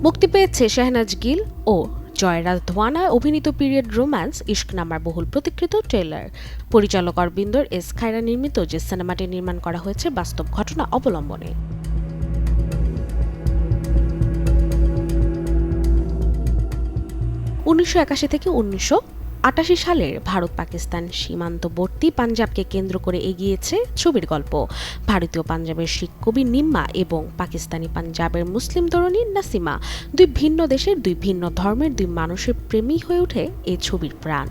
মুক্তি পেয়েছে শেহনাজ গিল ও জয় রাধওয়ানা অভিনীত পিরিয়ড রোম্যান্স ইশক নামার বহুল প্রতীক্ষিত ট্রেলার। পরিচালক অরবিন্দর এস খায়রা নির্মিত যে সিনেমাটি নির্মাণ করা হয়েছে বাস্তব ঘটনা অবলম্বনে। 1981 থেকে 1988 সালের ভারত পাকিস্তান সীমান্তবর্তী পাঞ্জাবকে কেন্দ্র করে এগিয়েছে ছবির গল্প। ভারতীয় পাঞ্জাবের শিখ কবি নিম্মা এবং পাকিস্তানি পাঞ্জাবের মুসলিম তরুণী নাসিমা, দুই ভিন্ন দেশের দুই ভিন্ন ধর্মের দুই মানুষের প্রেমী হয়ে ওঠে এই ছবির প্রাণ।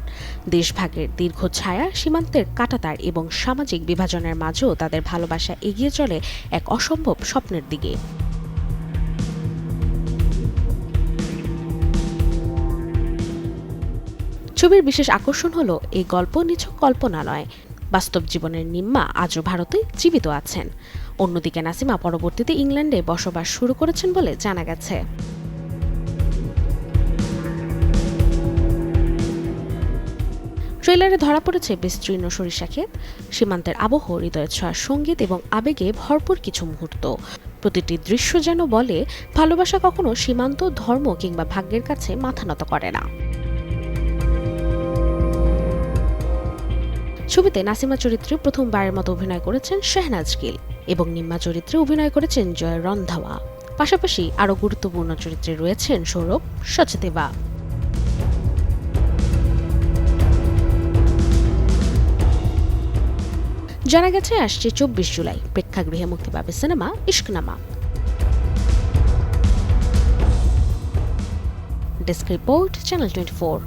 দেশভাগের দীর্ঘ ছায়া, সীমান্তের কাঁটাতার এবং সামাজিক বিভাজনের মাঝেও তাদের ভালোবাসা এগিয়ে চলে এক অসম্ভব স্বপ্নের দিকে। ছবির বিশেষ আকর্ষণ হলো এই গল্প নিছক কল্পনা নয়, বাস্তব জীবনের নিম্মা আজও ভারতে জীবিত আছেন। অন্যদিকে নাসিমা পরবর্তীতে ইংল্যান্ডে বসবাস শুরু করেছেন বলে জানা গেছে। ট্রেলারে ধরা পড়েছে বিস্তীর্ণ সরিষা ক্ষেত, সীমান্তের আবহ, হৃদয়ের ছোঁয়া সঙ্গীত এবং আবেগে ভরপুর কিছু মুহূর্ত। প্রতিটি দৃশ্য যেন বলে, ভালোবাসা কখনো সীমান্ত, ধর্ম কিংবা ভাগ্যের কাছে মাথা নত করে না। ছবিতে নাসিমা চরিত্রে প্রথমবারের মতো অভিনয় করেছেন শেহনাজ গিল এবং নিম্মা চরিত্রে অভিনয় করেছেন জয় রন্ধাওয়া। পাশাপাশি আরও গুরুত্বপূর্ণ চরিত্রে রয়েছেন সৌরভ সচদেবা। জানা গেছে আসছে 24 জুলাই প্রেক্ষাগৃহে মুক্তি পাবে সিনেমা ইশক নামা। Desk report, channel 24।